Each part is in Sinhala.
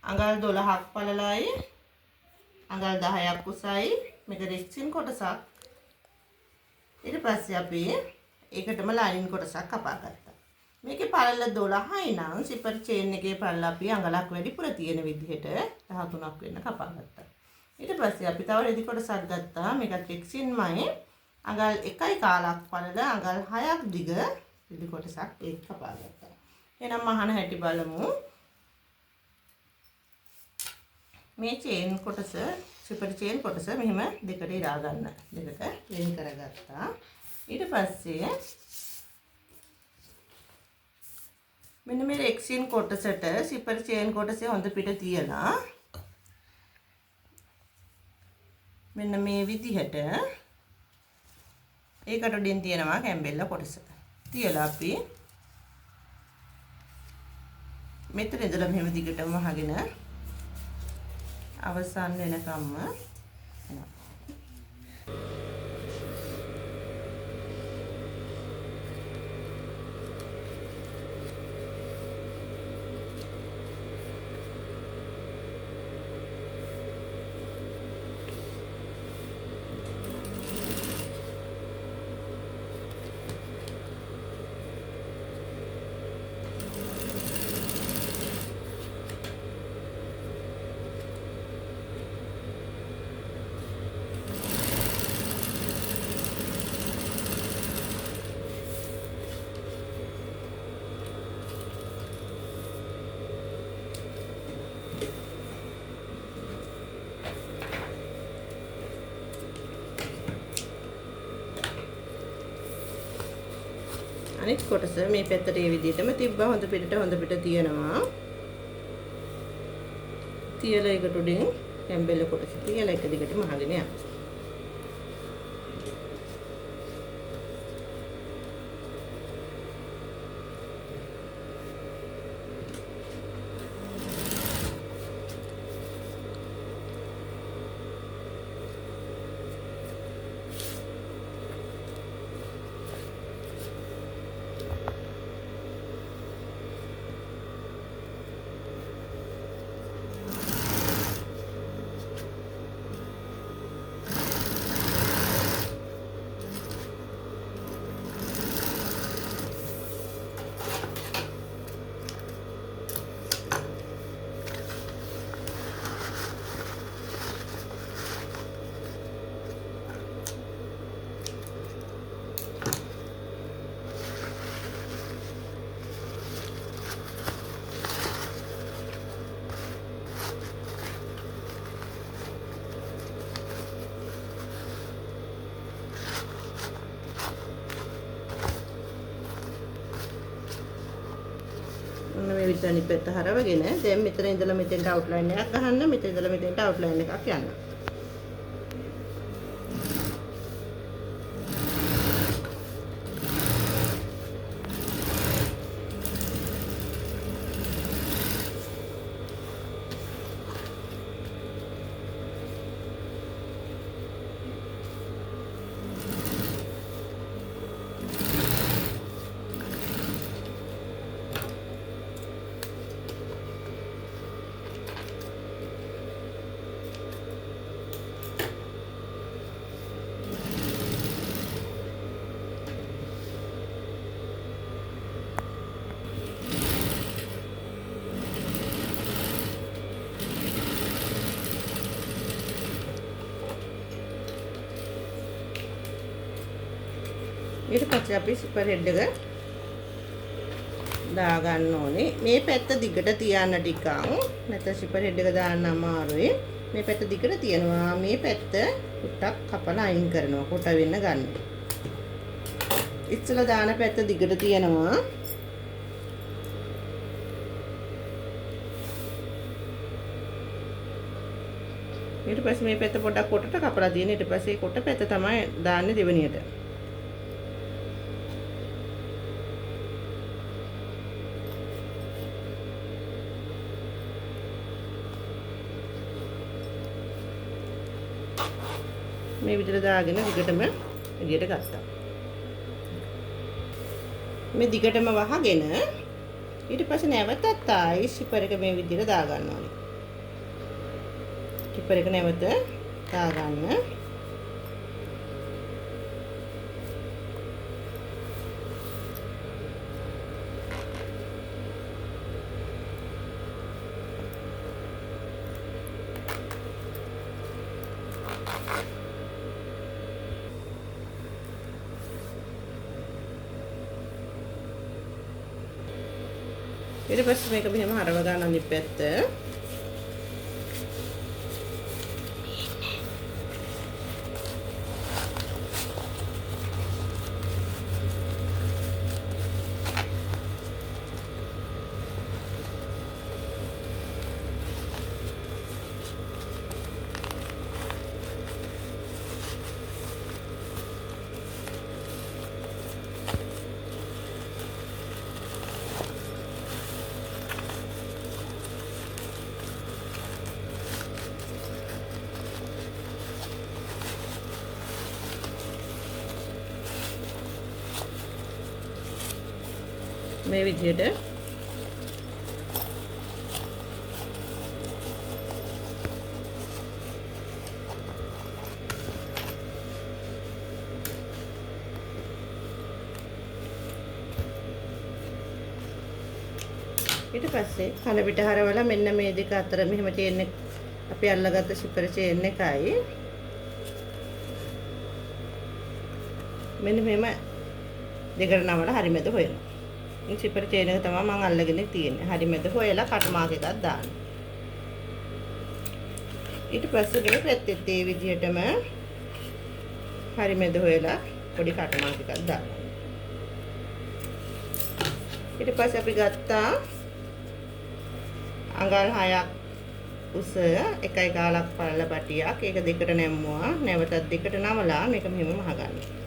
අඟල් 12ක් පළලයි අඟල් 10ක් උසයි මේක රෙක්සින් කොටසක්. ඊට පස්සේ අපි ඒකටම ලයිනින් කොටසක් කපා ගත්තා. මේකේ පළල 12යි නම් සිපර් චේන් එකේ පළල අපි අඟලක් වැඩිපුර තියෙන විදිහට 13ක් වෙන්න කපා ගත්තා. ඊට පස්සේ අපි තව රෙදි කොටසක් ගත්තා. මේකත් රෙක්සින්මයි අඟල් 1යි කාලක් පළල අඟල් 6ක් දිග රෙදි කොටසක් ඒක කපා ගත්තා. එහෙනම් මහන හැටි බලමු. මේ චේන් කොටස සිපර් චේන් කොටස මෙහෙම දෙකට ඉරා ගන්න. දෙකට වෙන් කරගත්තා. ඊට පස්සේ මෙන්න මේ රෙක්සින් කොටසට සිපර් චේන් කොටසේ හොඳ පිට තියලා මෙන්න මේ විදිහට ඒකට උඩින් තියෙනවා කැම්බෙල්ල කොටස. තියලා අපි මෙතන ඉඳලා මෙහෙම දිගටම වහගෙන අවසන් වෙනකම්ම එනවා. අනිත් කොටස මේ පැත්තට ඒ විදිහටම තිබ්බා. හොඳ පිට තියෙනවා. තියලා ඒකට උඩින් කැම්බෙල්ල කොටස තියලා එක දිගටම අහගෙන යනවා. මේ විදිහට අනිත් පැත්ත හරවගෙන දැන් මෙතන ඉඳලා මෙතෙන්ට අවුට්ලයින් එකක් ගහන්න. මෙතන ඉඳලා මෙතෙන්ට අවුට්ලයින් එකක් යන්න. ඊට පස්සේ අපි සිපර් හෙඩ් එක දා ගන්න ඕනේ. මේ පැත්ත දිගට තියන්න ටිකක්. නැත්නම් සිපර් හෙඩ් එක දාන්න අමාරුයි. මේ පැත්ත දිගට තියනවා. මේ පැත්ත ටිකක් කපලා අයින් කරනවා. කොට වෙන්න ගන්න. ඉස්සලා දාන පැත්ත දිගට තියනවා. ඊට පස්සේ මේ පැත්ත පොඩක් කොටට කපලා දෙන්න. ඊට පස්සේ කොට පැත්ත තමයි දාන්නේ දෙවෙනියට. මේ විදිහට දාගෙන දිගටම එළියට ගත්තා. මේ දිගටම වහගෙන ඊට පස්සේ නැවතත් ආයි සිපර් එක මේ විදිහට දා ගන්න ඕනේ. කිපර් එක නැවත දාගන්න. ඊට පස්සේ මේක මෙහෙම හරව ගන්න අනිත් පැත්ත. මේ විදිහට ඊට පස්සේ කන පිට හරවලා මෙන්න මේ දෙක අතර මෙහෙම චේන් එක අපි අල්ලගත්ත සිපර් චේන් එකයි මෙන්න මෙහෙම දෙකට නමලා හරි මැද හොයනවා. මේ සිපර් චේන් එක තමයි මම අල්ලගෙන තියෙන්නේ. හරි මැද හොයලා කට් මාක් එකක් දාන්න. ඊට පස්සේ මේ පැත්තෙත් ඒ විදිහටම හරි මැද හොයලා පොඩි කට් මාක් එකක් දාන්න. ඊට පස්සේ අපි ගත්තා අඟල් 6ක් උස 1.5 පළල පටියක්. ඒක දෙකට නැම්මුවා. නැවතත් දෙකට නමලා මේක මෙහෙම මහගන්න.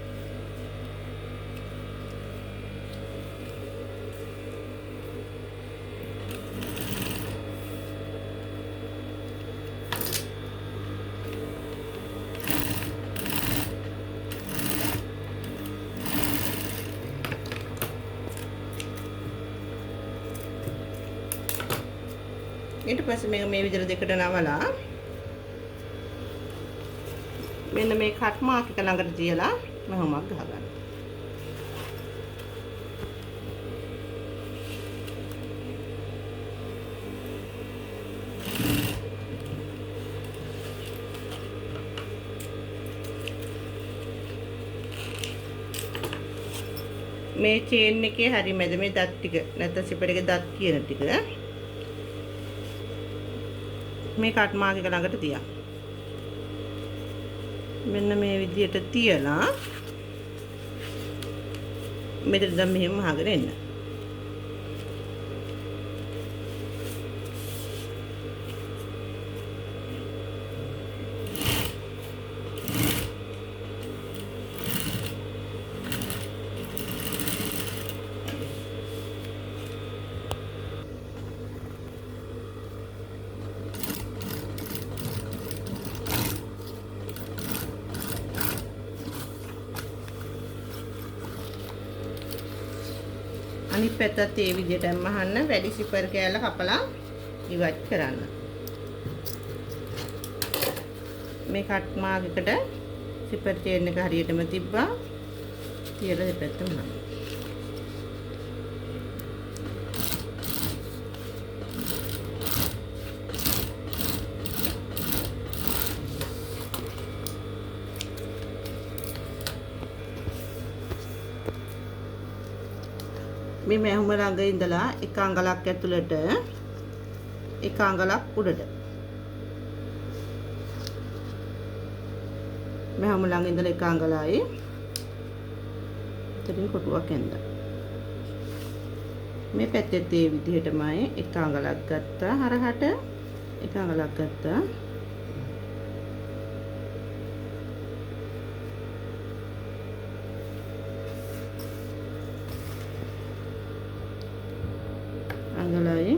ඊට පස්සේ මේක මේ විදිහට දෙකට නවලා මෙන්න මේ කට් මාක් එක ළඟට තියලා මෙහෙමක් ගහගන්න. මේ චේන් එකේ හරි මැද මේ දත් ටික නැත්නම් සිපර් එකේ දත් කියන ටික මේ කට් මාක් එක ළඟට තියන්න. මෙන්න මේ විදිහට තියලා මෙතන දැන් මෙහෙම අහගෙන එන්න. අනිත් පැත්තත් ඒ විදිහටම අහන්න. වැඩි සිපර් කෑල්ල කපලා ඉවත් කරන්න. මේ කට් මාක් එකට සිපර් චේන් එක හරියටම තිබ්බා. තියලා දෙපැත්තම අහන්න. මේ මැහුම ළඟ ඉඳලා එක අඟලක් ඇතුළට එක අඟලක් උඩට මැහුම ළඟ ඉඳලා එක අඟලයි එතනින් කොටුවක් ඇඳලා මේ පැත්තෙත් ඒ විදිහටමයි එක අඟලක් ගත්තා හරහට එක අඟලක් ගත්තා අඟලයි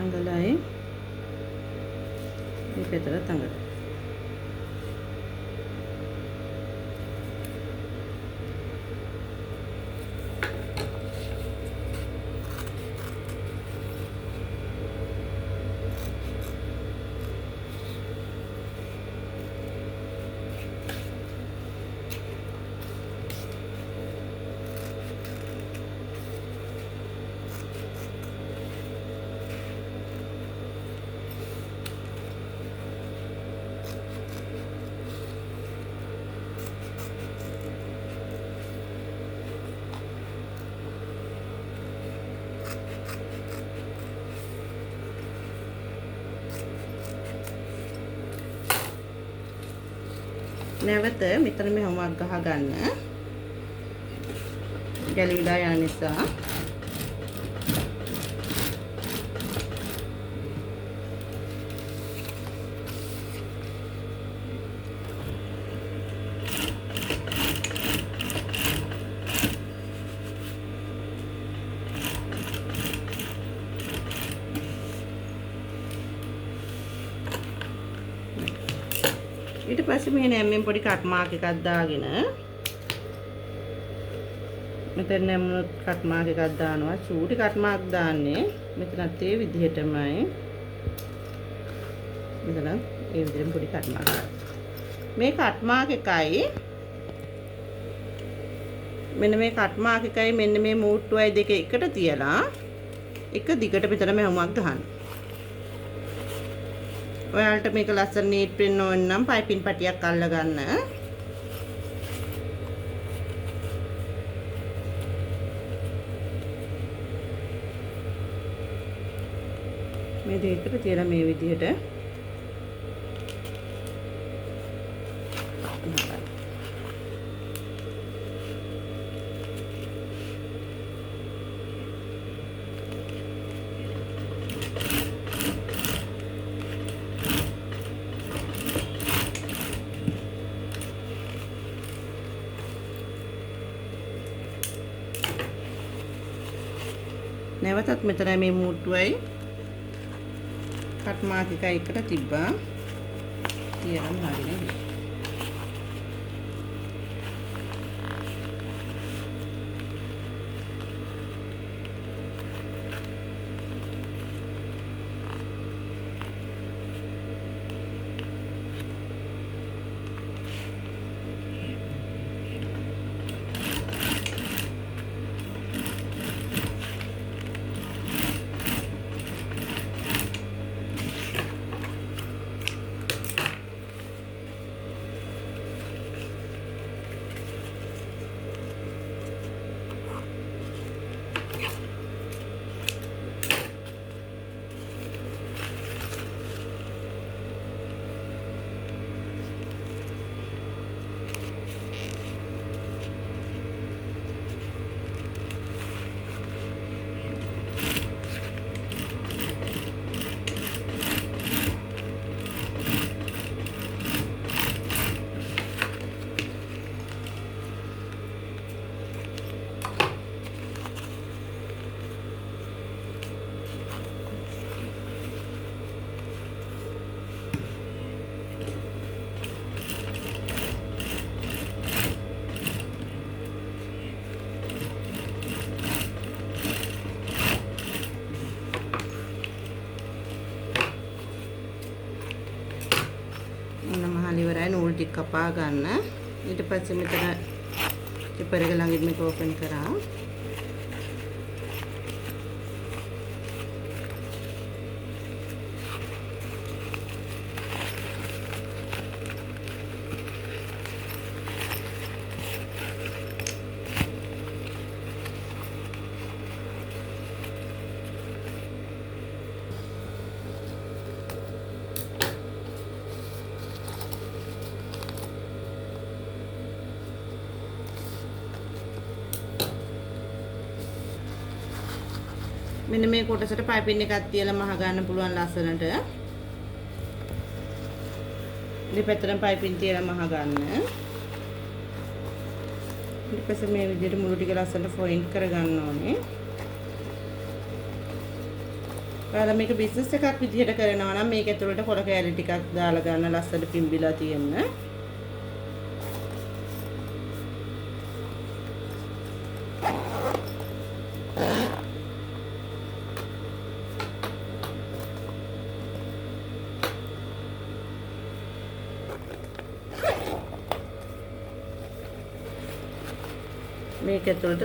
අඟලයි මේ පැත්තට අඟලයි. නැවත මෙතන මෙහෙමක් ගහ ගන්න. ගැලවිලා යන නිසා. ඊට පස්සේ මේ නැම්මෙන් පොඩි කට් මාක් එකක් දාගෙන මෙතන නැම්මුත් කට් මාක් එකක් දානවා. චූටි කට් මාක් දාන්නේ මෙතනත් ඒ විදිහටමයි. මෙතන ඒ විදිහෙන් පොඩි කට් මාක් දානවා. මේ කට් මාක් එකයි මෙන්න මේ කට් මාක් එකයි මෙන්න මේ මූට්ටුවයි දෙක එකට තියලා එක දිගට මෙතන මෙහෙමක් ගහන්න. ඔයාලට මේක ලස්සන නීට් වෙන්න ඕන නම් පයිපින් පටියක් අල්ල ගන්න. මේ දෙකට තියලා මේ විදිහට නැවතත් මෙතන මේ මූට්ටුවයි කට් මාක් එකයි එකට තිබ්බා. තියරම් හරිනේ. ඉවරයි. නූල් ටික කපා ගන්න. ඊට පස්සේ මෙතන ටිපර් එක ළඟින් මේක ඕපන් කරා. මෙන්න මේ කොටසට පයිපින් එකක් තියලා මහ ගන්න පුළුවන් ලස්සනට. දෙපැත්තටම පයිපින් තියලා මහ ගන්න. ඊට පස්සේ මේ විදිහට මුළු ටික ලස්සනට ෆොයින්ට් කරගන්න ඕනේ. ඔයාලා මේක බිස්නස් එකක් විදිහට කරනවා නම් මේක ඇතුළට කොළ කෑලි ටිකක් දාලා ගන්න ලස්සනට පිම්බිලා තියෙන්න. මේක ඇතුළට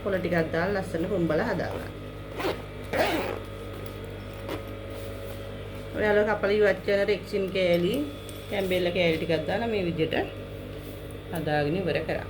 කොළ ටිකක් දාලා ලස්සනට පුම්බලා හදාගන්න. ඔයාලා කපලා ඉවත් කරන රෙක්සින් කෑලි, කැම්බෙල්ල කෑලි ටිකක් දාලා මේ විදිහට හදාගෙන ඉවර කරා.